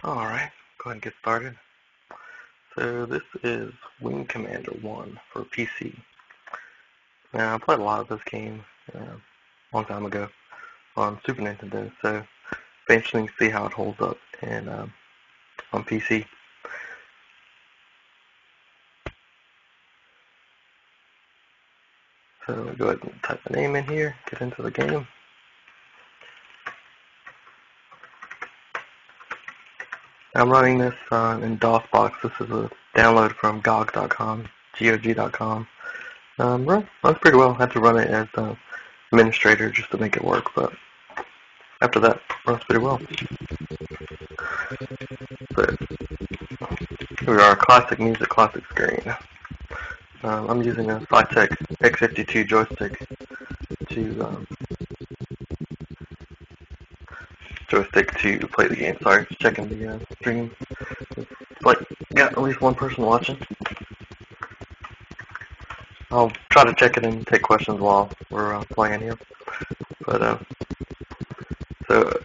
Alright, go ahead and get started. So this is Wing Commander 1 for PC. Now I played a lot of this game a long time ago on Super Nintendo, so eventually see how it holds up on PC. So go ahead and type the name in here, get into the game. I'm running this in DOSBox. This is a download from GOG.com, GOG.com. Runs pretty well. I had to run it as administrator just to make it work, but after that, runs pretty well. So, we are classic music, classic screen. I'm using a Cytec X52 joystick to play the game. Sorry, just checking the stream. But got at least one person watching. I'll try to check it and take questions while we're playing here. But so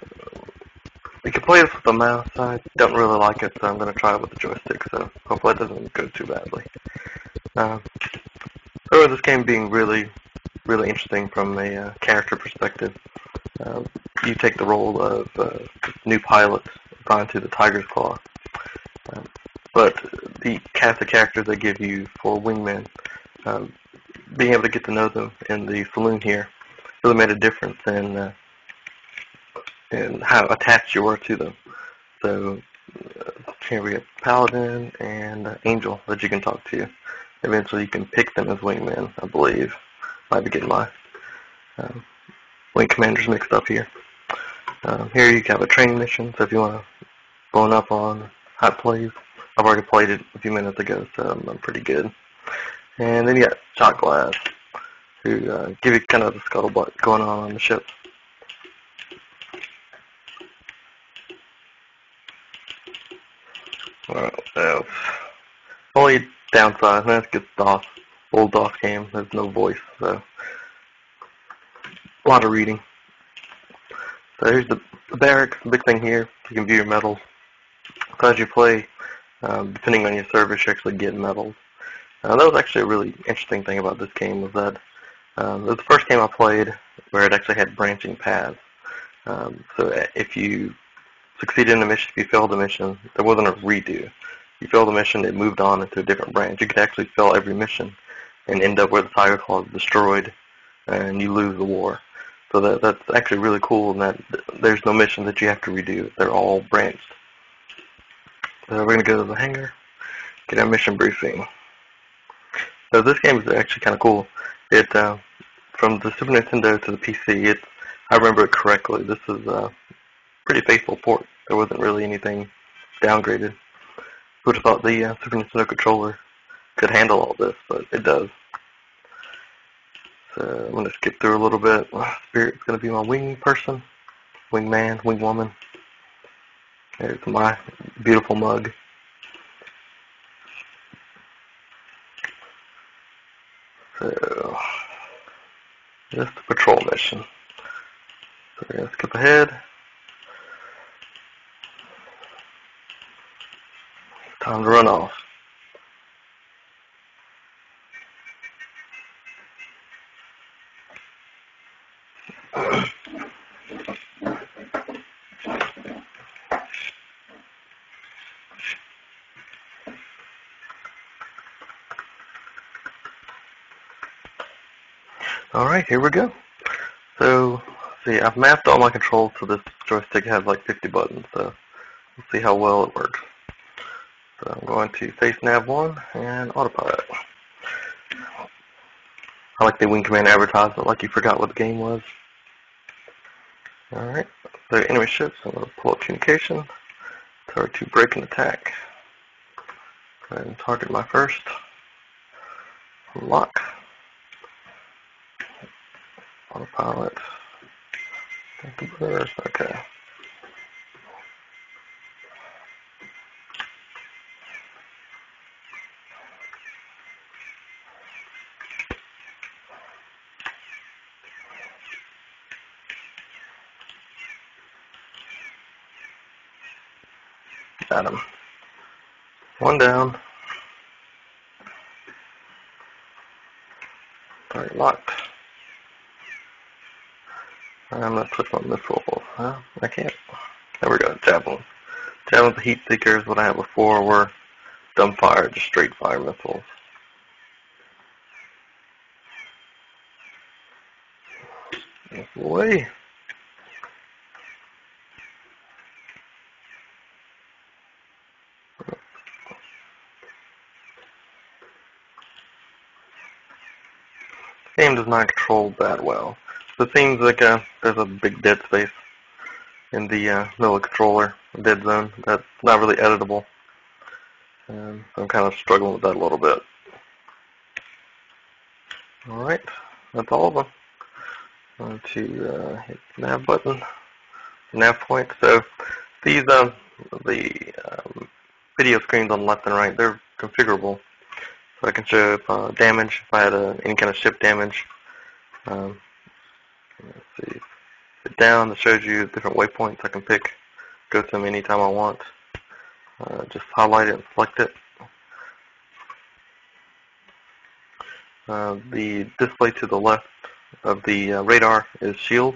you can play this with the mouse. I don't really like it, so I'm going to try it with the joystick. So hopefully it doesn't go too badly. So this game being really interesting from a character perspective. You take the role of new pilot assigned to the Tiger's Claw. But the cast of characters they give you for wingmen, being able to get to know them in the saloon here really made a difference in how attached you were to them. So here we have Paladin and Angel that you can talk to. Eventually you can pick them as wingmen, I believe. Might be getting my wing commanders mixed up here. Here you have a training mission, so if you want to bone up on how it plays, I've already played it a few minutes ago, so I'm pretty good. And then you got Shot Glass, who give you kind of the scuttlebutt going on the ship. Only downside, and that's good DOS, old DOS game, there's no voice, so a lot of reading. So here's the barracks, the big thing here, you can view your medals. So as you play, depending on your service, you actually get medals. That was actually a really interesting thing about this game, was that it was the first game I played where it actually had branching paths. So if you succeeded in the mission, if you failed the mission, there wasn't a redo. You failed the mission, it moved on into a different branch. You could actually fail every mission and end up where the Tiger Claw is destroyed and you lose the war. So that's actually really cool in that there's no mission that you have to redo. They're all branched. So we're going to go to the hangar, get our mission briefing. So this game is actually kind of cool. It from the Super Nintendo to the PC, I remember it correctly. This is a pretty faithful port. There wasn't really anything downgraded. Who would have thought the Super Nintendo controller could handle all this, but it does. So I'm going to skip through a little bit. Spirit's going to be my wing person, wing man, wing woman. There's my beautiful mug. So, just a patrol mission. So we're going to skip ahead. Time to run off. Alright, here we go. So, see, I've mapped all my controls so this joystick has like 50 buttons, so let's see how well it works. So I'm going to face nav 1 and autopilot. I like the Wing Command advertisement, like you forgot what the game was. Alright, so enemy ships, I'm going to pull up communication, start to break and attack. Go ahead and target my first. Lock. Autopilot. Okay. Got him. One down. Alright, locked. I'm gonna switch my missiles. Huh? I can't. There we go, javelin. Javelins with heat seekers, what I had before were dumbfire, just straight fire missiles. Away. The game does not control that well. So it seems like there's a big dead space in the middle of the controller, a dead zone, that's not really editable. So I'm kind of struggling with that a little bit. Alright, that's all of them. I'm going to hit the nav button, nav point. So these the video screens on the left and right, they're configurable. So I can show if damage, if I had any kind of ship damage. Let's see. Hit down, that shows you different waypoints I can pick. Go to them anytime I want. Just highlight it and select it. The display to the left of the radar is shield.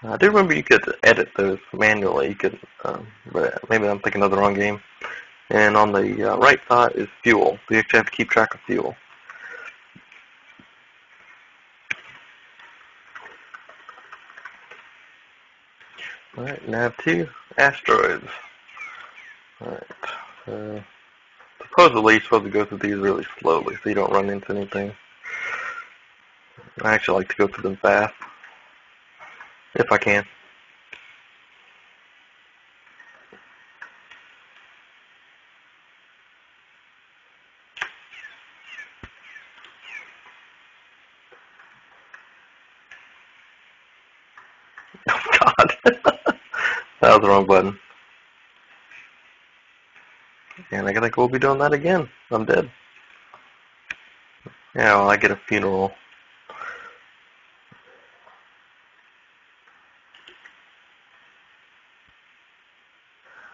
I do remember you could edit those manually. You could, maybe I'm thinking of the wrong game. And on the right side is fuel. So you actually have to keep track of fuel. Alright, nav 2, asteroids. Alright, so supposedly you're supposed to go through these really slowly so you don't run into anything. I actually like to go through them fast, if I can. Oh God, that was the wrong button. And I think we'll be doing that again. I'm dead. Yeah, well, I get a funeral.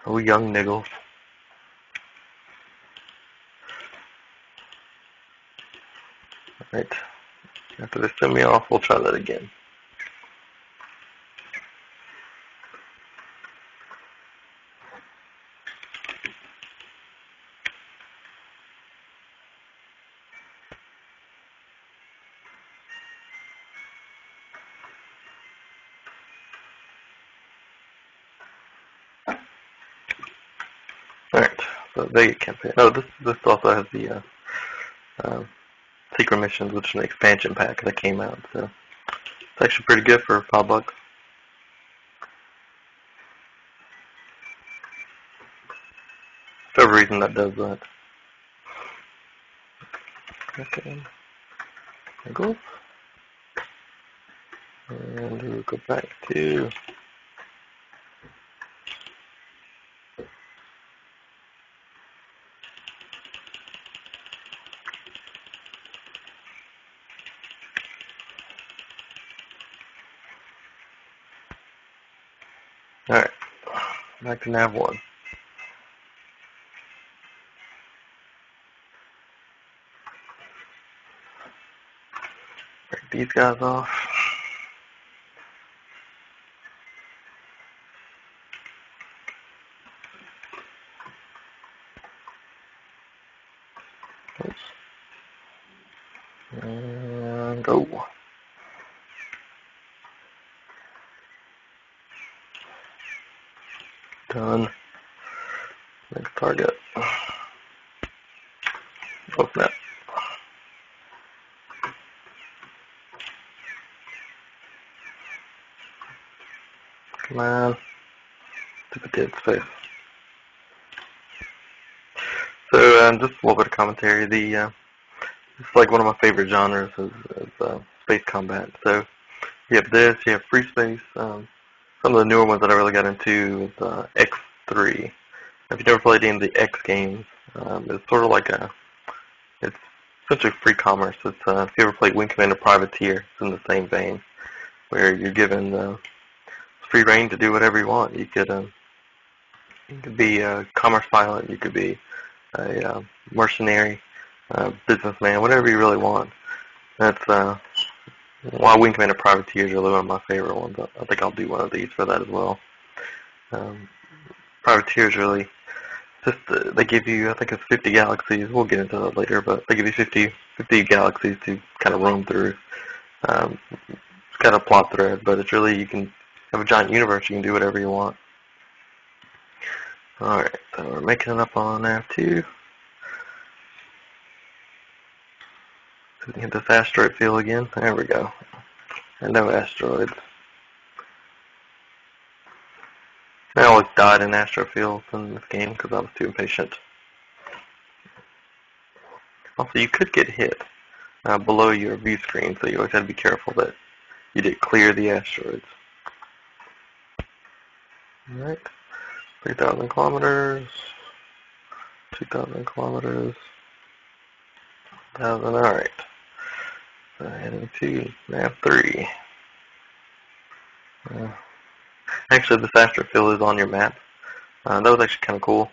Oh, young niggles. Alright. After they send me off, we'll try that again. Alright, so Vegas campaign. Oh, this also has the secret missions, which is an expansion pack that came out. So it's actually pretty good for $5. For whatever reason that does that. Okay. There goes. And we'll go back to alright. Back to nav 1. Break these guys off. Oops. And go. Done. Next target. Open it. Come on. Took a dead space. So, just a little bit of commentary. It's like one of my favorite genres is space combat. So, you have this, you have free space. Some of the newer ones that I really got into is X3. If you've never played any of the X games, it's sort of like it's essentially free commerce. It's if you ever played Wing Commander Privateer, it's in the same vein, where you're given free reign to do whatever you want. You You could be a commerce pilot. You could be a mercenary, businessman, whatever you really want. That's Wing Commander Privateer is really one of my favorite ones. I think I'll do one of these for that as well. Privateer is really just, they give you, I think it's 50 galaxies. We'll get into that later, but they give you 50 galaxies to kind of roam through. It's kind of a plot thread, but it's really, you can have a giant universe. You can do whatever you want. Alright, so we're making it up on Nav2. So we can hit this asteroid field again. There we go. And no asteroids. I always died in asteroid fields in this game because I was too impatient. Also, you could get hit below your view screen, so you always have to be careful that you did clear the asteroids. Alright, 3,000 kilometers, 2,000 kilometers, 1,000, alright. So heading to nav 3. Actually, this asteroid field is on your map. That was actually kind of cool.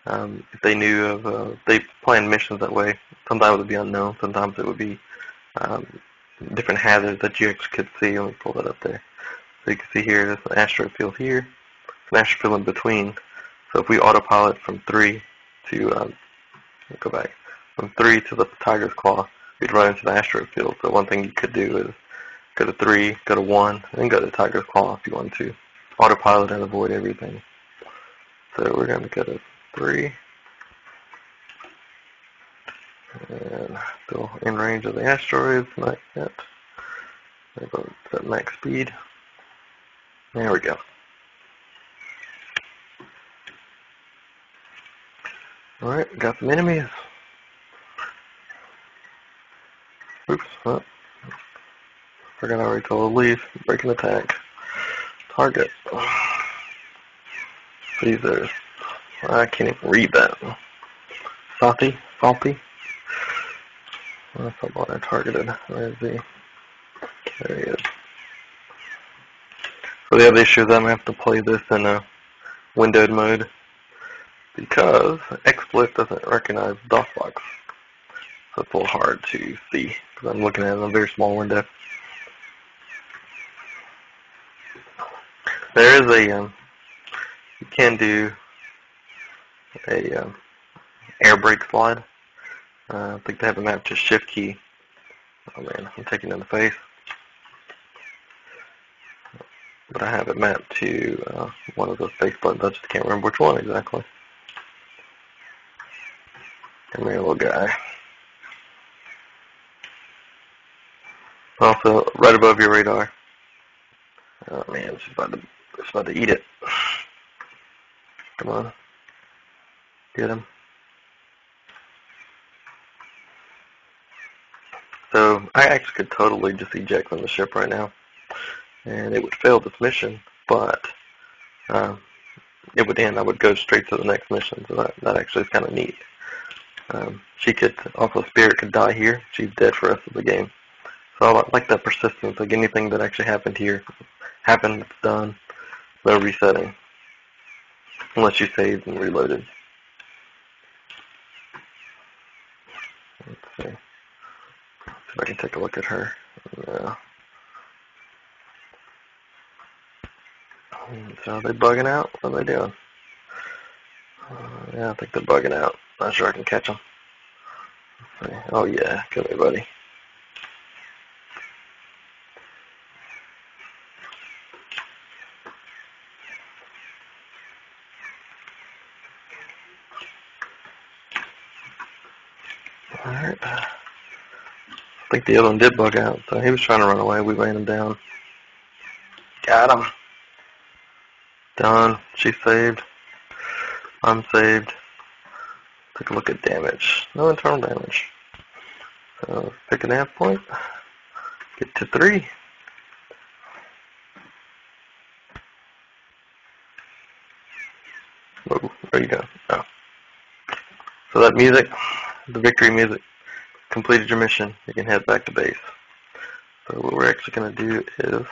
If they knew of, they planned missions that way. Sometimes it would be unknown. Sometimes it would be different hazards that you actually could see. Let me pull that up there. So you can see here, there's an asteroid field here. It's an asteroid field in between. So if we autopilot from 3 to, go back, from 3 to the Tiger's Claw, we'd run into the asteroid field. So one thing you could do is go to 3, go to 1, and then go to Tiger's Claw if you want to. Autopilot and avoid everything. So we're going to go to 3. And still in range of the asteroids, not yet. Set max speed. There we go. Alright, got some enemies. Oops, oh. Forgot I already told leave. Breaking attack. Target. These are, I can't even read that. Salty. That's the one I targeted. Where is he? There he is. So the other issue is I'm going to have to play this in a windowed mode because XSplit doesn't recognize DOSBox. So it's a little hard to see because I'm looking at it in a very small window. There is a, you can do a air brake slide. I think they have a map to shift key. Oh man, I'm taking it in the face. But I have it mapped to one of those face buttons. I just can't remember which one exactly. Come here, little guy. Also, right above your radar. Oh man, it's about to eat it. Come on. Get him. So I actually could totally just eject from the ship right now, and it would fail this mission, but it would end. I would go straight to the next mission, so that actually is kind of neat. She could also, Spirit could die here. She's dead for the rest of the game. So I like that persistence. Like anything that actually happened here, happened, it's done. No resetting, unless you saved and reloaded. Let's see. If I can take a look at her. Yeah. So are they bugging out? What are they doing? Yeah, I think they're bugging out. Not sure I can catch them. Oh yeah, come here, buddy. Alright. I think the other one did bug out, so he was trying to run away. We ran him down. Got him. Done. She's saved. I'm saved. Take a look at damage. No internal damage. So pick a nav point. Get to 3. Whoa, there you go. Oh. So that music, the victory music, completed your mission. You can head back to base. So what we're actually going to do is